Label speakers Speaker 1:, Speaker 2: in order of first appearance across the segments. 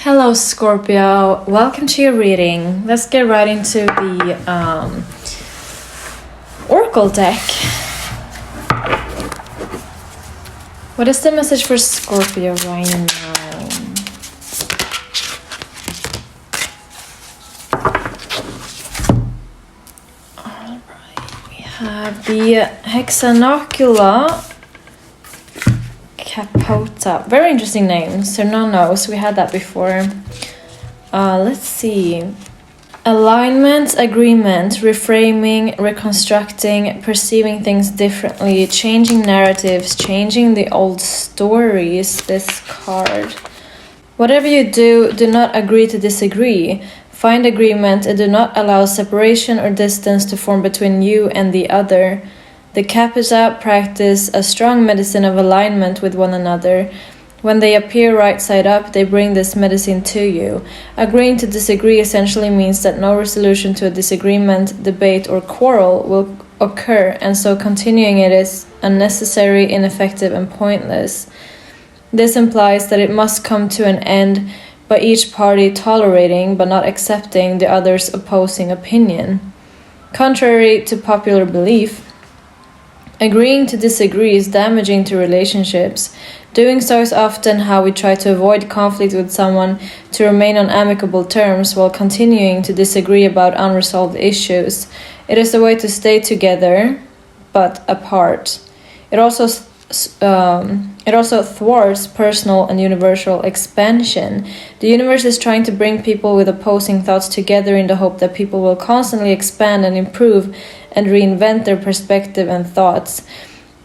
Speaker 1: Hello Scorpio, welcome to your reading. Let's get right into the Oracle deck. What is the message for Scorpio right now? Alright, we have the Hexanocula Capota. Very interesting name. Cernanos. We had that before. Let's see. Alignment, agreement, reframing, reconstructing, perceiving things differently, changing narratives, changing the old stories. This card. Whatever you do, do not agree to disagree. Find agreement and do not allow separation or distance to form between you and the other. The Capita practice a strong medicine of alignment with one another. When they appear right side up, they bring this medicine to you. Agreeing to disagree essentially means that no resolution to a disagreement, debate, or quarrel will occur, and so continuing it is unnecessary, ineffective, and pointless. This implies that it must come to an end by each party tolerating but not accepting the other's opposing opinion. Contrary to popular belief, agreeing to disagree is damaging to relationships. Doing so is often how we try to avoid conflict with someone, to remain on amicable terms while continuing to disagree about unresolved issues. It is a way to stay together, but apart. It also thwarts personal and universal expansion. The universe is trying to bring people with opposing thoughts together in the hope that people will constantly expand and improve and reinvent their perspective and thoughts.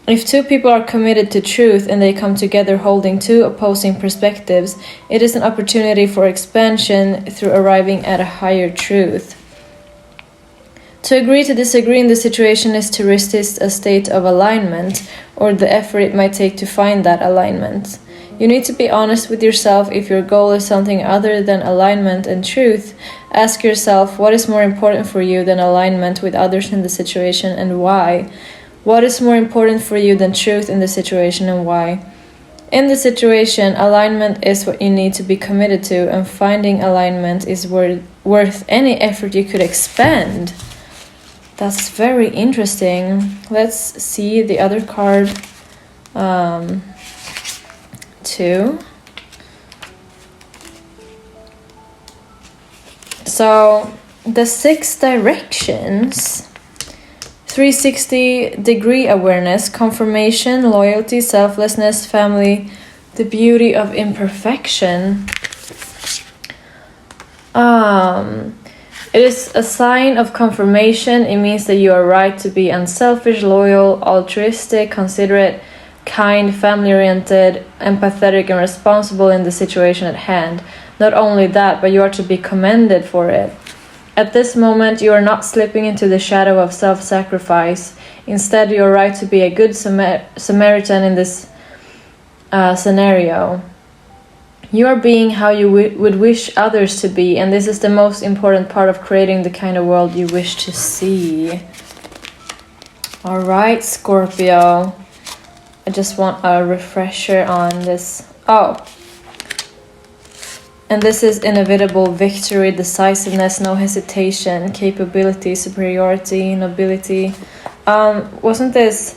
Speaker 1: If two people are committed to truth and they come together holding two opposing perspectives, it is an opportunity for expansion through arriving at a higher truth. To agree to disagree in this situation is to resist a state of alignment, or the effort it might take to find that alignment. You need to be honest with yourself. If your goal is something other than alignment and truth, ask yourself what is more important for you than alignment with others in the situation and why. What is more important for you than truth in the situation and why? In the situation, alignment is what you need to be committed to, and finding alignment is worth any effort you could expend. That's very interesting. Let's see the other card too. So the 6 directions, 360-degree awareness, confirmation, loyalty, selflessness, family, the beauty of imperfection. It is a sign of confirmation. It means that you are right to be unselfish, loyal, altruistic, considerate, kind, family-oriented, empathetic, and responsible in the situation at hand. Not only that, but you are to be commended for it. At this moment, you are not slipping into the shadow of self-sacrifice. Instead, you are right to be a good Samaritan in this scenario. You are being how you would wish others to be, and this is the most important part of creating the kind of world you wish to see. Alright, Scorpio. I just want a refresher on this. And this is inevitable victory, decisiveness, no hesitation, capability, superiority, nobility. Wasn't this...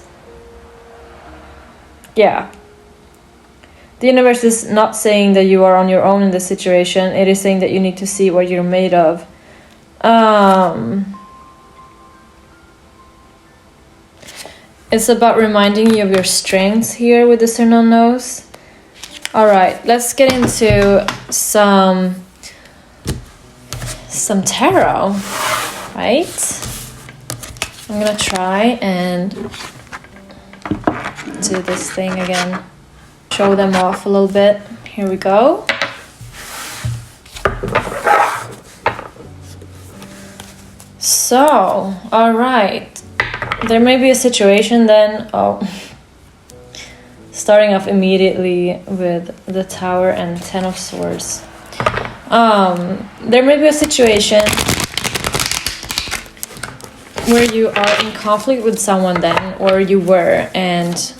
Speaker 1: Yeah. The universe is not saying that you are on your own in this situation. It is saying that you need to see what you're made of. It's about reminding you of your strengths here with the Cernanos. Alright, let's get into some tarot, right? I'm gonna try and do this thing again. Show them off a little bit. Here we go. So, alright. There may be a situation then. Starting off immediately with the Tower and 10 of Swords. There may be a situation where you are in conflict with someone then, or you were, and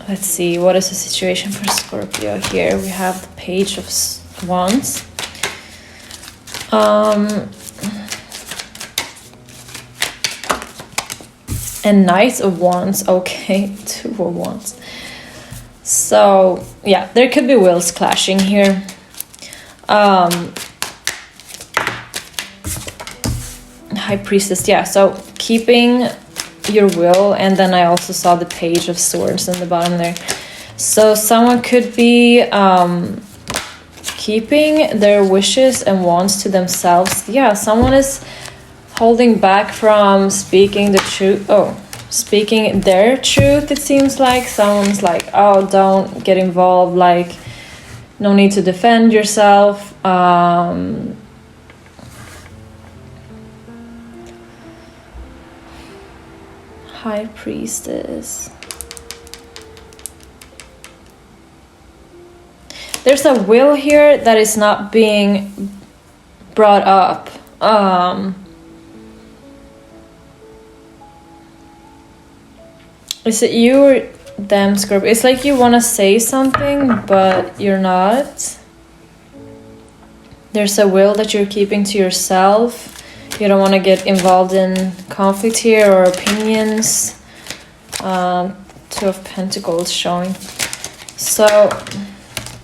Speaker 1: let's see, what is the situation for Scorpio here? We have the Page of Wands. And Knight of Wands. Okay, 2 of Wands. So yeah, there could be wills clashing here. High Priestess, yeah, so keeping your will, and then I also saw the Page of Swords in the bottom there. So someone could be keeping their wishes and wants to themselves. Yeah, someone is holding back from speaking the truth. Speaking their truth, it seems like. Someone's like, oh, don't get involved, like, no need to defend yourself. High Priestess. There's a will here that is not being brought up. Is it you or them, Scorpio? It's like you want to say something, but you're not. There's a will that you're keeping to yourself. You don't want to get involved in conflict here or opinions. 2 of Pentacles showing. So,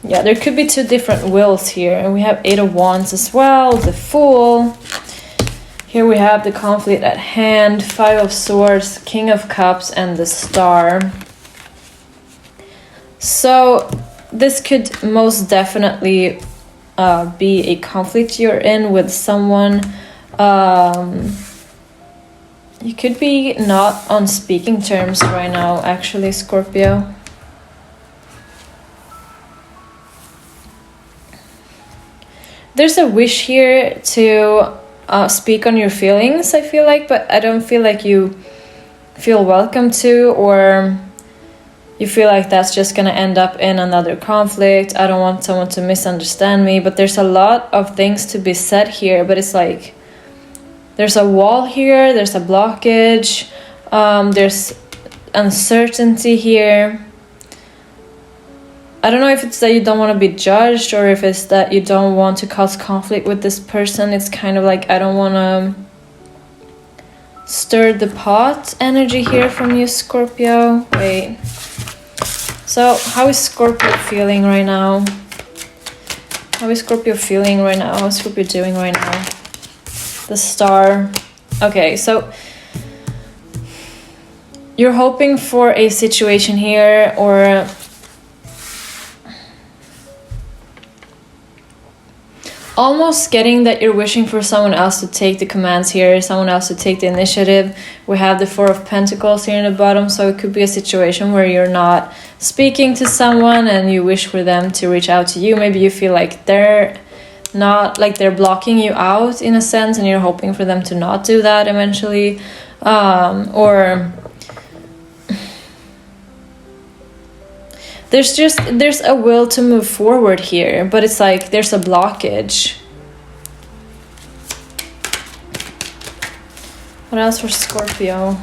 Speaker 1: yeah, there could be 2 different wills here. And we have 8 of Wands as well, the Fool. Here we have the conflict at hand, 5 of Swords, King of Cups, and the Star. So this could most definitely be a conflict you're in with someone. You could be not on speaking terms right now, actually, Scorpio. There's a wish here to speak on your feelings, I feel like, but I don't feel like you feel welcome to, or you feel like that's just gonna end up in another conflict. I don't want someone to misunderstand me, but there's a lot of things to be said here, but it's like there's a wall here, there's a blockage, there's uncertainty here. I don't know if it's that you don't want to be judged or if it's that you don't want to cause conflict with this person. It's kind of like, I don't want to stir the pot energy here from you, Scorpio. Wait. So how is Scorpio feeling right now? How is Scorpio feeling right now? How is Scorpio doing right now? The Star. Okay, so you're hoping for a situation here, or almost getting that you're wishing for someone else to take the commands here, someone else to take the initiative. We have the 4 of Pentacles here in the bottom, so it could be a situation where you're not speaking to someone and you wish for them to reach out to you. Maybe you feel like they're not, like they're blocking you out in a sense, and you're hoping for them to not do that eventually. Or there's a will to move forward here, but it's like there's a blockage. What else for Scorpio?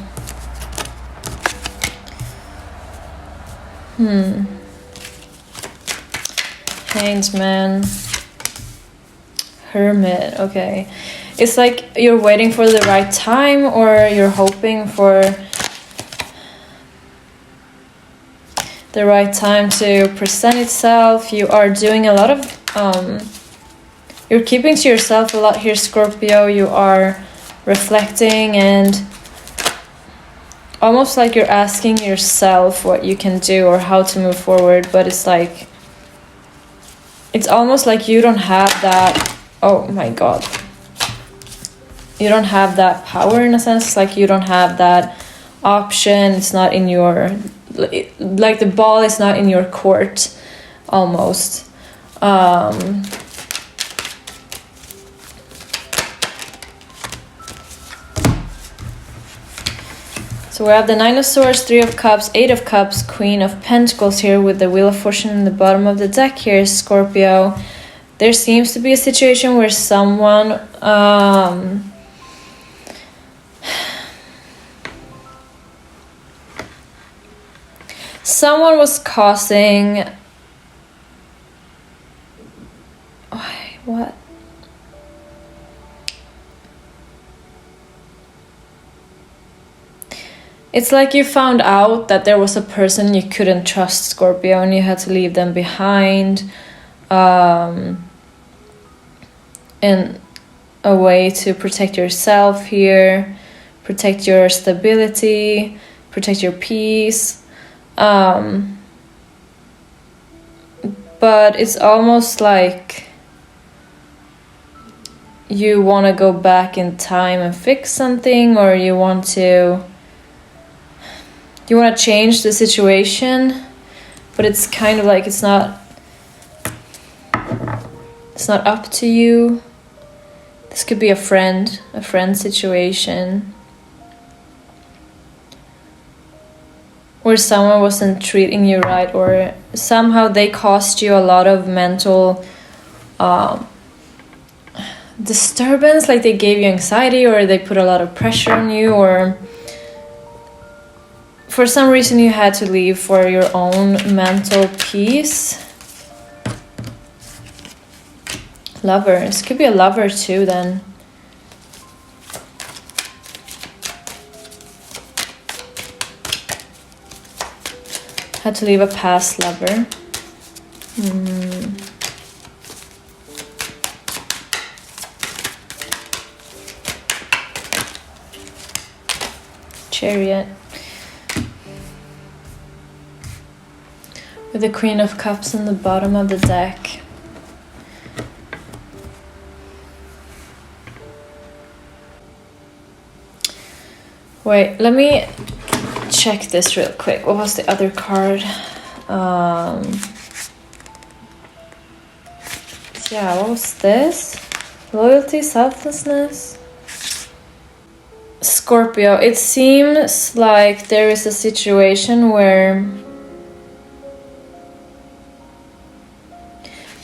Speaker 1: Hanged Man. Hermit, okay. It's like you're waiting for the right time, or you're hoping for the right time to present itself. You are doing a lot of you're keeping to yourself a lot here, Scorpio. You are reflecting and almost like you're asking yourself what you can do or how to move forward, but it's like it's almost like you don't have that. Oh my god, you don't have that power in a sense. It's like you don't have that option. It's not in your, like the ball is not in your court almost. So we have the 9 of Swords, 3 of Cups, 8 of Cups, Queen of Pentacles here with the Wheel of Fortune in the bottom of the deck here, Scorpio. There seems to be a situation where someone someone was causing what? It's like you found out that there was a person you couldn't trust, Scorpio, and you had to leave them behind. In a way to protect yourself here, protect your stability, protect your peace. But it's almost like you want to go back in time and fix something, or you want to change the situation, but it's kind of like it's not up to you. This could be a friend situation, where someone wasn't treating you right, or somehow they caused you a lot of mental disturbance, like they gave you anxiety, or they put a lot of pressure on you, or for some reason you had to leave for your own mental peace. Lovers. Could be a lover too then. Had to leave a past lover. Chariot. With the Queen of Cups in the bottom of the deck. Wait, let me check this real quick. What was the other card? Yeah, what was this? Loyalty, selflessness. Scorpio, it seems like there is a situation where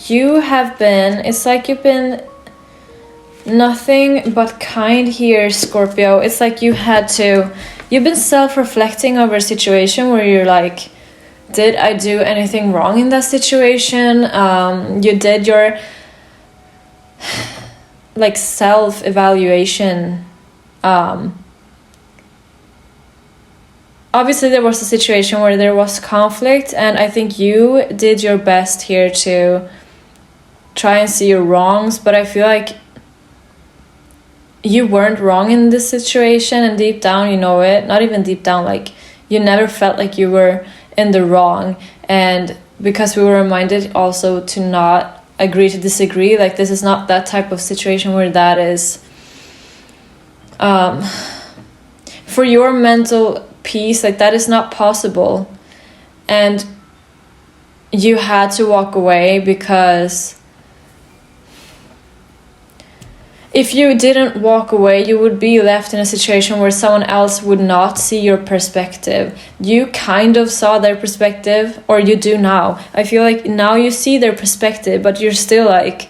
Speaker 1: you have been, it's like you've been nothing but kind here, Scorpio. It's like you've been self-reflecting over a situation where you're like, did I do anything wrong in that situation? You did your like self-evaluation. Obviously there was a situation where there was conflict, and I think you did your best here to try and see your wrongs, but I feel like you weren't wrong in this situation, and deep down you know it. Not even deep down, like you never felt like you were in the wrong. And because we were reminded also to not agree to disagree, like this is not that type of situation where that is for your mental peace, like that is not possible. And you had to walk away, because if you didn't walk away, you would be left in a situation where someone else would not see your perspective. You kind of saw their perspective, or you do now. I feel like now you see their perspective, but you're still like,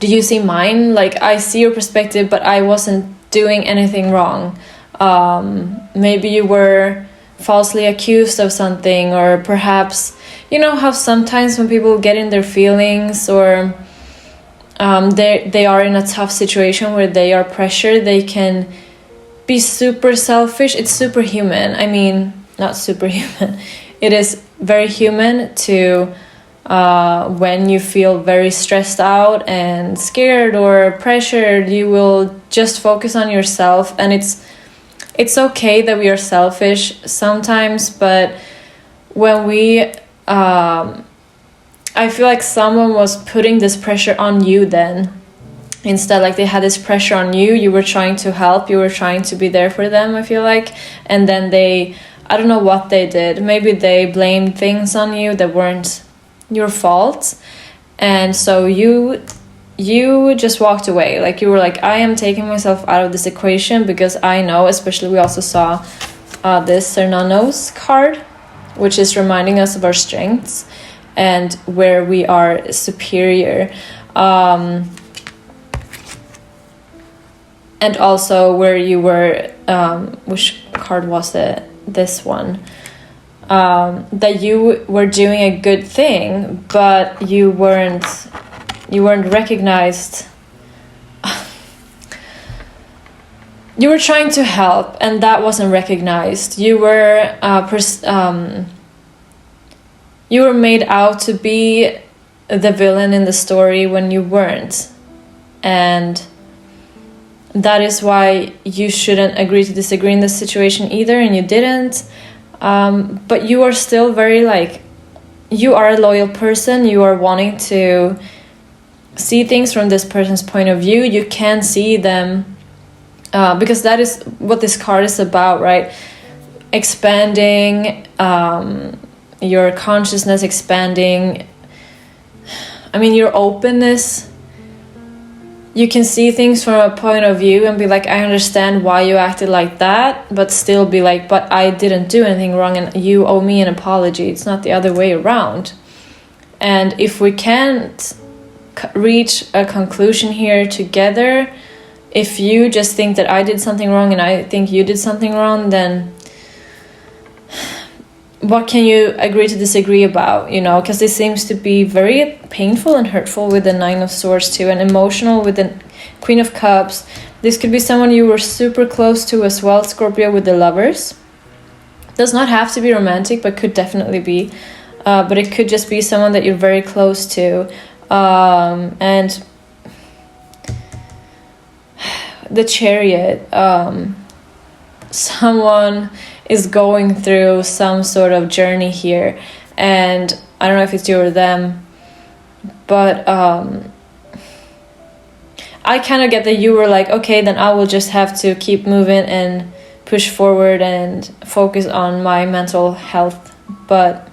Speaker 1: do you see mine? Like, I see your perspective, but I wasn't doing anything wrong. Maybe you were falsely accused of something, or perhaps, you know how sometimes when people get in their feelings, or they are in a tough situation where they are pressured, they can be super selfish. It's superhuman. I mean, not superhuman. It is very human to when you feel very stressed out and scared or pressured, you will just focus on yourself. And it's okay that we are selfish sometimes, but when we I feel like someone was putting this pressure on you then. Instead, like they had this pressure on you, you were trying to help, you were trying to be there for them, I feel like. And then I don't know what they did. Maybe they blamed things on you that weren't your fault. And so you just walked away. Like you were like, I am taking myself out of this equation, because I know, especially we also saw this Sernanos card, which is reminding us of our strengths and where we are superior, and also where you were, which card was it? This one, that you were doing a good thing, but you weren't you weren't recognized. You were trying to help, and that wasn't recognized. You were made out to be the villain in the story when you weren't, and that is why you shouldn't agree to disagree in this situation either, and you didn't. But you are still very you are a loyal person. You are wanting to see things from this person's point of view. You can see them. Because that is what this card is about, right? Expanding your consciousness, expanding, your openness. You can see things from a point of view and be like, I understand why you acted like that, but still be like, but I didn't do anything wrong and you owe me an apology. It's not the other way around. And if we can't reach a conclusion here together, if you just think that I did something wrong and I think you did something wrong, then what can you agree to disagree about? Because this seems to be very painful and hurtful with the Nine of Swords too, and emotional with the Queen of Cups. This could be someone you were super close to as well, Scorpio, with the Lovers. Does not have to be romantic, but could definitely be. But it could just be someone that you're very close to. And the Chariot, someone is going through some sort of journey here, and I don't know if it's you or them, but I kind of get that you were like, okay, then I will just have to keep moving and push forward and focus on my mental health. But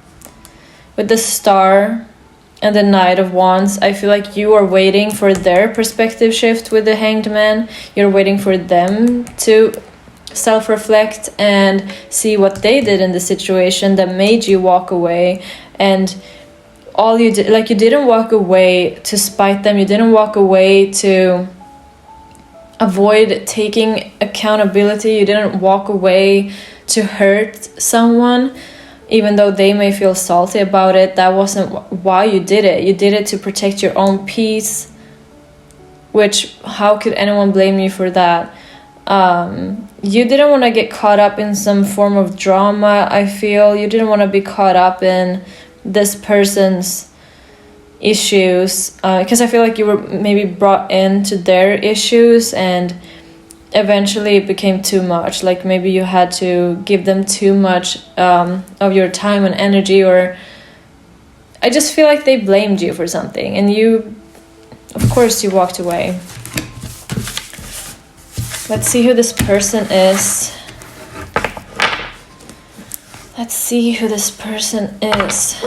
Speaker 1: with the Star and the Knight of Wands, I feel like you are waiting for their perspective shift with the Hanged Man. You're waiting for them to self-reflect and see what they did in the situation that made you walk away. And all you did, you didn't walk away to spite them. You didn't walk away to avoid taking accountability. You didn't walk away to hurt someone. Even though they may feel salty about it, that wasn't why you did it. You did it to protect your own peace, which, how could anyone blame you for that? You didn't want to get caught up in some form of drama, I feel. You didn't want to be caught up in this person's issues, because I feel like you were maybe brought into their issues and eventually it became too much. Like maybe you had to give them too much of your time and energy, or I just feel like they blamed you for something and you, of course, you walked away. Let's see who this person is. Let's see who this person is.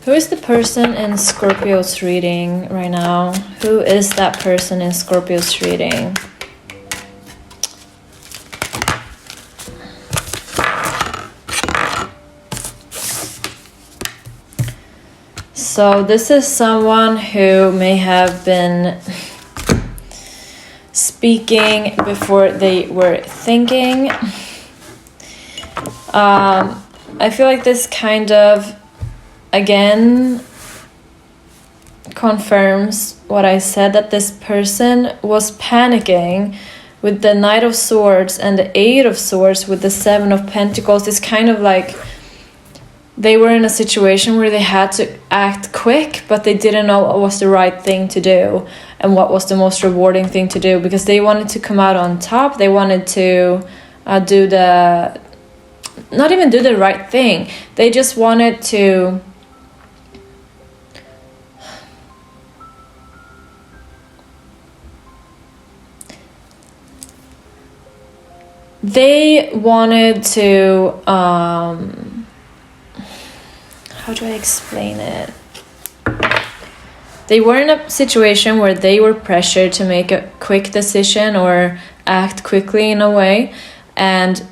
Speaker 1: Who is the person in Scorpio's reading right now? Who is that person in Scorpio's reading? So this is someone who may have been speaking before they were thinking. I feel like this kind of again confirms what I said, that this person was panicking with the Knight of Swords and the Eight of Swords with the Seven of Pentacles. It's kind of like they were in a situation where they had to act quick, but they didn't know what was the right thing to do and what was the most rewarding thing to do, because they wanted to come out on top. They wanted to not even do the right thing. They just wanted to how do I explain it? They were in a situation where they were pressured to make a quick decision or act quickly in a way, and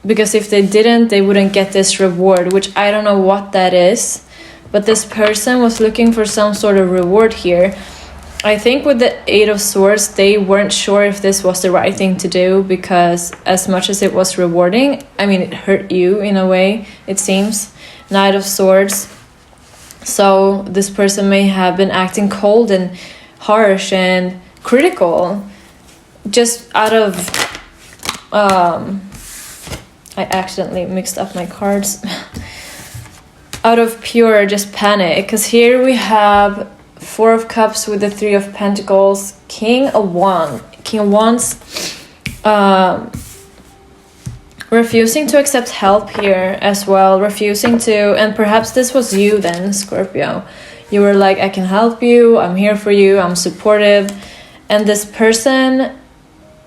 Speaker 1: because if they didn't, they wouldn't get this reward, which I don't know what that is, but this person was looking for some sort of reward here. I think with the Eight of Swords, they weren't sure if this was the right thing to do, because as much as it was rewarding, I mean, it hurt you in a way, it seems. Knight of Swords. So this person may have been acting cold and harsh and critical, just out of I accidentally mixed up my cards. Out of pure just panic, because here we have Four of Cups with the Three of Pentacles, King of Wands, refusing to accept help here as well, refusing to, and perhaps this was you then, Scorpio. You were like, I can help you, I'm here for you, I'm supportive. And this person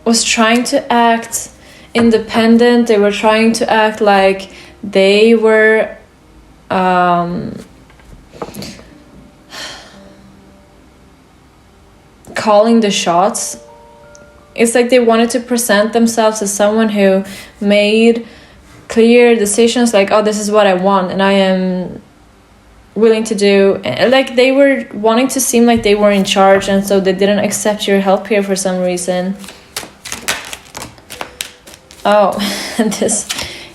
Speaker 1: was trying to act independent, they were trying to act like they were calling the shots. It's like they wanted to present themselves as someone who made clear decisions, like, oh, this is what I want and I am willing to do. Like they were wanting to seem like they were in charge, and so they didn't accept your help here for some reason. Oh, and this,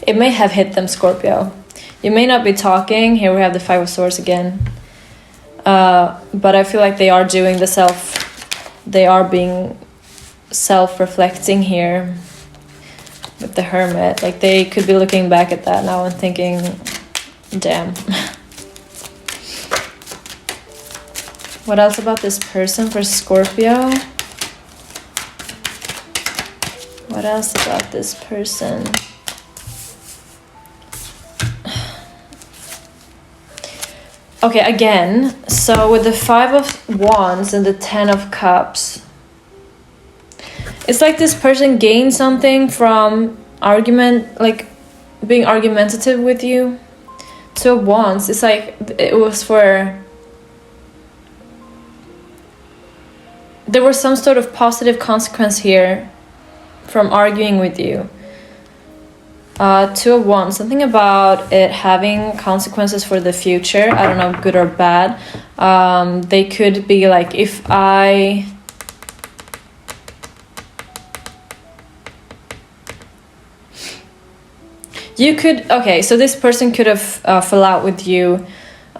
Speaker 1: it may have hit them, Scorpio. You may not be talking. Here we have the Five of Swords again. But I feel like they are doing they are being self-reflecting here with the Hermit. Like they could be looking back at that now and thinking, damn. What else about this person for Scorpio? What else about this person? Okay, again, so with the Five of Wands and the Ten of Cups, it's like this person gained something from argument, like being argumentative with you. Two of Wands, it's like it was for, there was some sort of positive consequence here from arguing with you. Two of Wands, something about it having consequences for the future. I don't know, good or bad. They could be like, if I... You could... Okay, so this person could have fell out with you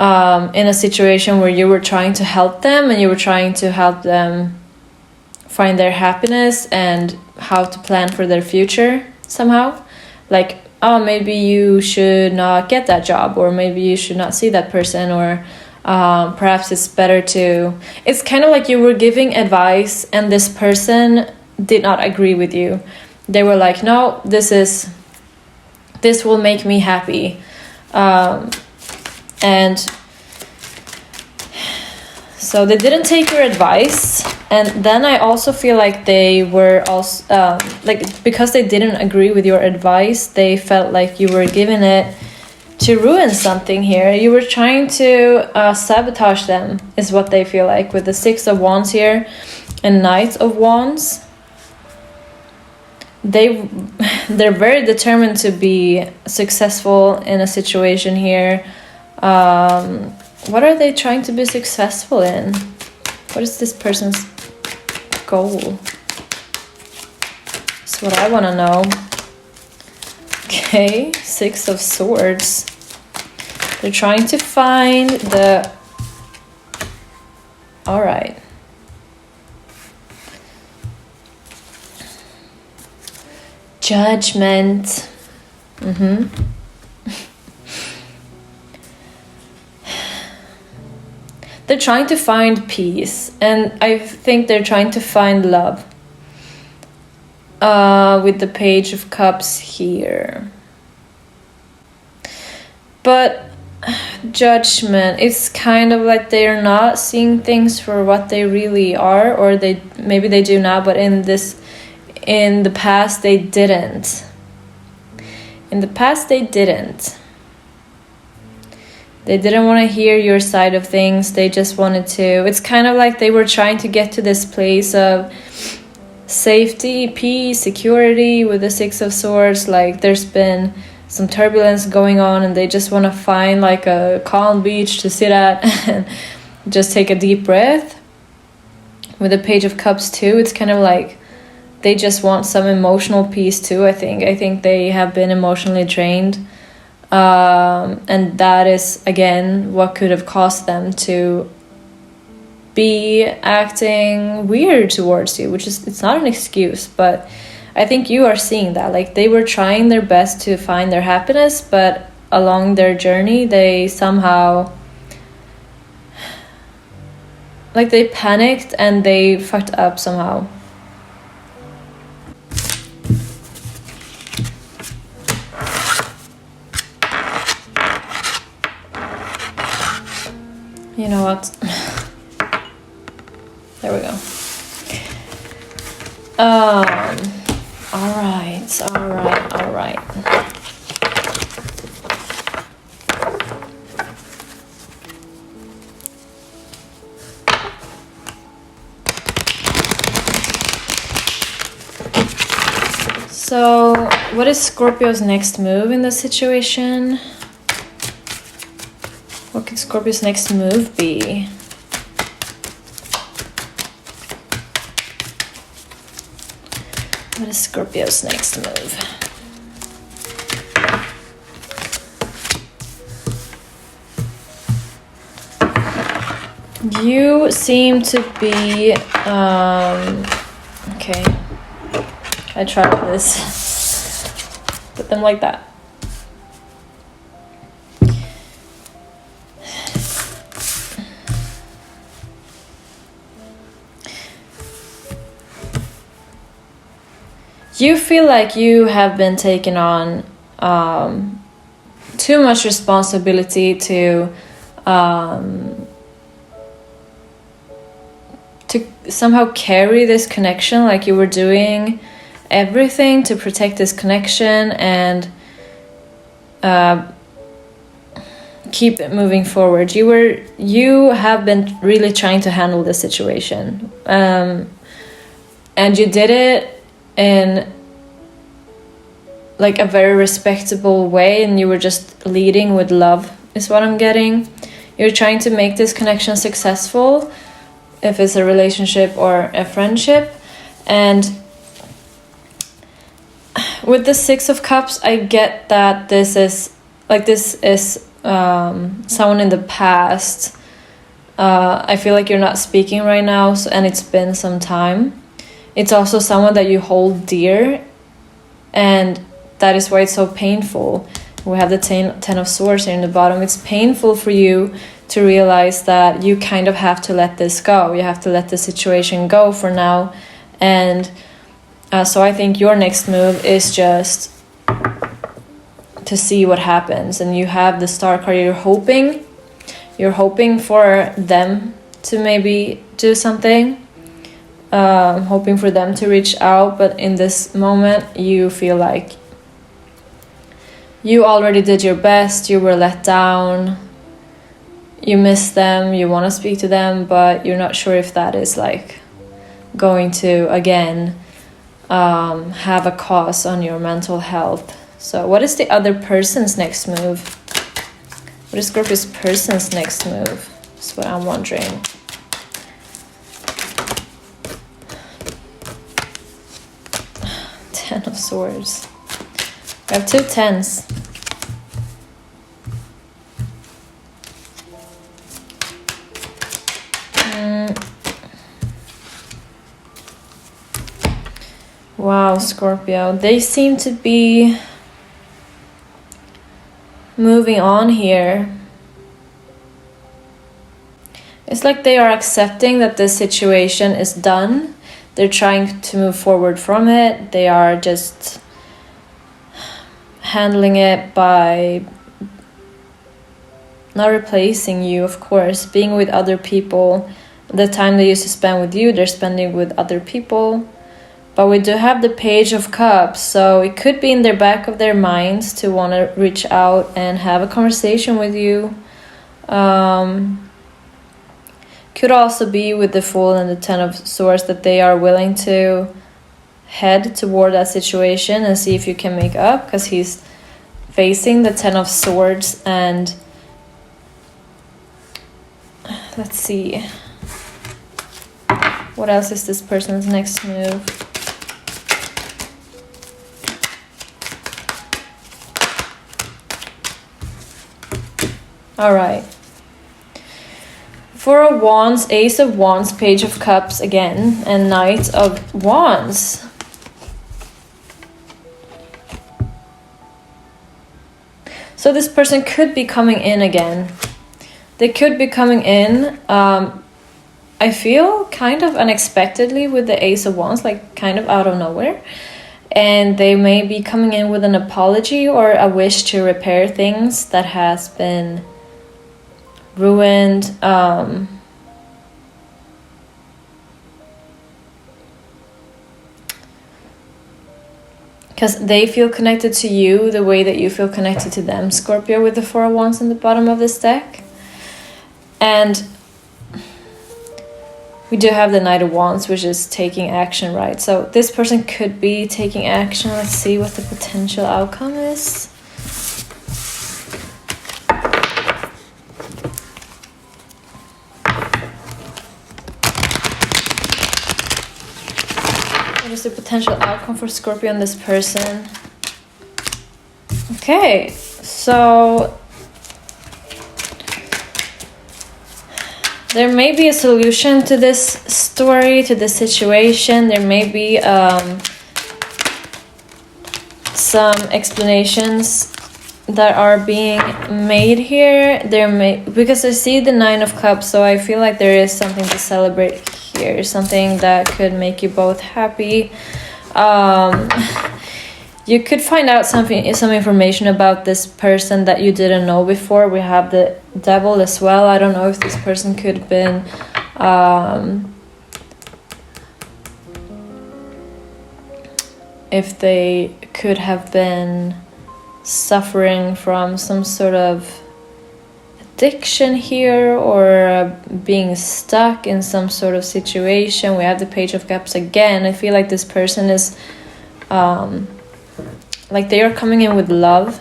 Speaker 1: in a situation where you were trying to help them, and you were trying to help them find their happiness and how to plan for their future somehow. Like, oh, maybe you should not get that job, or maybe you should not see that person, or perhaps it's better to... It's kind of like you were giving advice and this person did not agree with you. They were like, no, this will make me happy. And so they didn't take your advice. And then I also feel like they were also, like, because they didn't agree with your advice, they felt like you were giving it to ruin something here. You were trying to sabotage them, is what they feel like, with the Six of Wands here and Knight of Wands. They're very determined to be successful in a situation here. What are they trying to be successful in? What is this person's goal? That's what I want to know. Okay, Six of Swords. They're trying to find the... All right. Judgment. They're trying to find peace, and I think they're trying to find love. With the Page of Cups here. But Judgment, it's kind of like they're not seeing things for what they really are, or maybe they do now, but in the past they didn't. In the past they didn't. They didn't want to hear your side of things. They just wanted to... It's kind of like they were trying to get to this place of safety, peace, security with the Six of Swords. Like there's been some turbulence going on, and they just want to find like a calm beach to sit at and just take a deep breath. With the Page of Cups too, it's kind of like they just want some emotional peace too. I think they have been emotionally drained, and that is again what could have caused them to be acting weird towards you, which is, it's not an excuse, but I think you are seeing that. Like, they were trying their best to find their happiness, but along their journey, they somehow, like, they panicked and they fucked up somehow. You know what? There we go. All right. So, what is Scorpio's next move in this situation? What could Scorpio's next move be? What is Scorpio's next move? You seem to be, okay, I tried this, put them like that. You feel like you have been taking on too much responsibility to somehow carry this connection, like you were doing everything to protect this connection and keep it moving forward. You have been really trying to handle this situation, and you did it in like a very respectable way, and you were just leading with love is what I'm getting. You're trying to make this connection successful, if it's a relationship or a friendship. And with the Six of Cups, I get that this is someone in the past. I feel like you're not speaking right now, and it's been some time. It's also someone that you hold dear, and that is why it's so painful. We have the Ten of Swords here in the bottom. It's painful for you to realize that you kind of have to let this go. You have to let the situation go for now. And so I think your next move is just to see what happens. And you have the Star card. You're hoping for them to maybe do something. Hoping for them to reach out. But in this moment, you feel like you already did your best. You were let down. You miss them, you want to speak to them, but you're not sure if that is like going to again have a cause on your mental health. So what is the other person's next move? What is Scorpio's person's next move? That's what I'm wondering. Ten of Swords. We have 2 tens. Wow, Scorpio. They seem to be moving on here. It's like they are accepting that this situation is done. They're trying to move forward from it. They are just handling it by not replacing you, of course, being with other people. The time they used to spend with you, they're spending with other people. But we do have the Page of Cups, so it could be in their back of their minds to want to reach out and have a conversation with you. Could also be with the Fool and the Ten of Swords that they are willing to head toward that situation and see if you can make up, because he's facing the Ten of Swords, and let's see, what else is this person's next move? All right. Four of Wands, Ace of Wands, Page of Cups again, and Knight of Wands. So this person could be coming in again. They could be coming in, I feel, kind of unexpectedly with the Ace of Wands, like kind of out of nowhere. And they may be coming in with an apology or a wish to repair things that has been ruined. Because they feel connected to you the way that you feel connected to them, Scorpio, with the Four of Wands in the bottom of this deck. And we do have the Knight of Wands, which is taking action, right? So this person could be taking action. Let's see what the potential outcome is. What is the potential outcome for Scorpio and this person? Okay, so there may be a solution to this story, to this situation. There may be some explanations that are being made here. Because I see the Nine of Cups, so I feel like there is something to celebrate here, something that could make you both happy. You could find out some information about this person that you didn't know before. We have the Devil as well. I don't know if this person could have been if they could have been suffering from some sort of addiction here, or being stuck in some sort of situation. We have the Page of Cups again. I feel like this person is like they are coming in with love.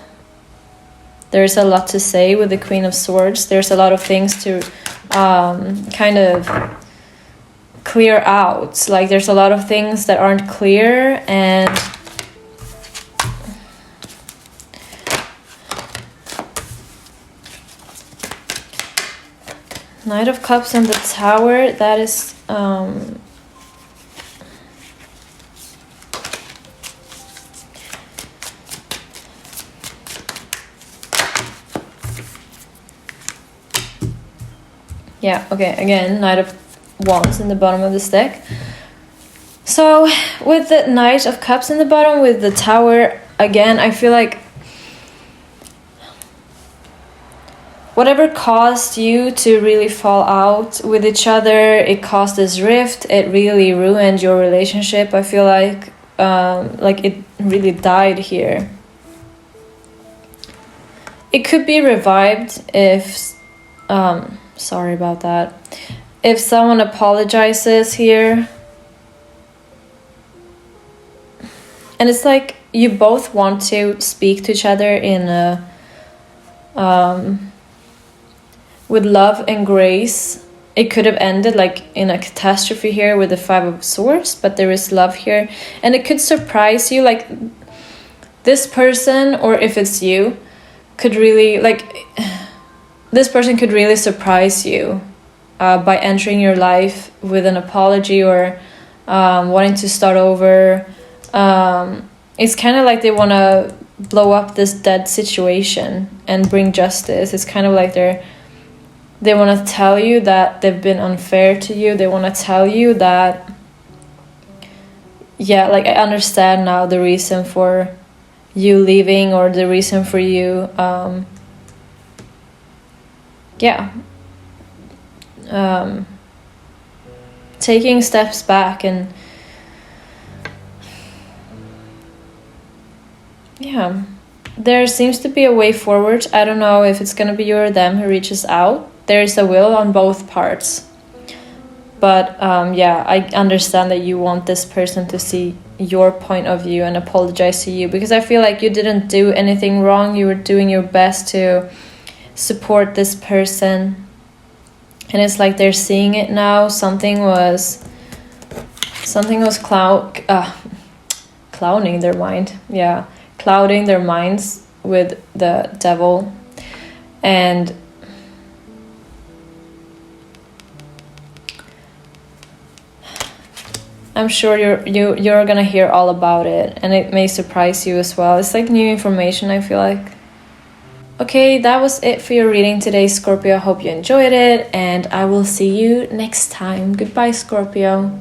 Speaker 1: There's a lot to say with the Queen of Swords. There's a lot of things to kind of clear out. Like there's a lot of things that aren't clear, and Knight of Cups and the Tower, that is yeah, okay, again, Knight of Wands in the bottom of this deck. So with the Knight of Cups in the bottom, with the Tower again, I feel like whatever caused you to really fall out with each other, it caused this rift, it really ruined your relationship. I feel like it really died here. It could be revived if sorry about that, if someone apologizes here. And it's like you both want to speak to each other in a with love and grace. It could have ended like in a catastrophe here with the Five of Swords, but there is love here, and it could surprise you. Like this person, or if it's you, could really this person could really surprise you by entering your life with an apology, or wanting to start over. It's kind of like they want to blow up this dead situation and bring justice. It's kind of like they want to tell you that they've been unfair to you. They want to tell you that, yeah, like I understand now the reason for you leaving, or the reason for you taking steps back, and yeah, there seems to be a way forward. I don't know if it's gonna be you or them who reaches out. There is a will on both parts, but yeah, I understand that you want this person to see your point of view and apologize to you, because I feel like you didn't do anything wrong. You were doing your best to support this person, and it's like they're seeing it now. Something was clouding their mind. Yeah, clouding their minds with the devil. And I'm sure you're gonna hear all about it, and it may surprise you as well. It's like new information, I feel like. Okay, that was it for your reading today, Scorpio. I hope you enjoyed it, and I will see you next time. Goodbye, Scorpio.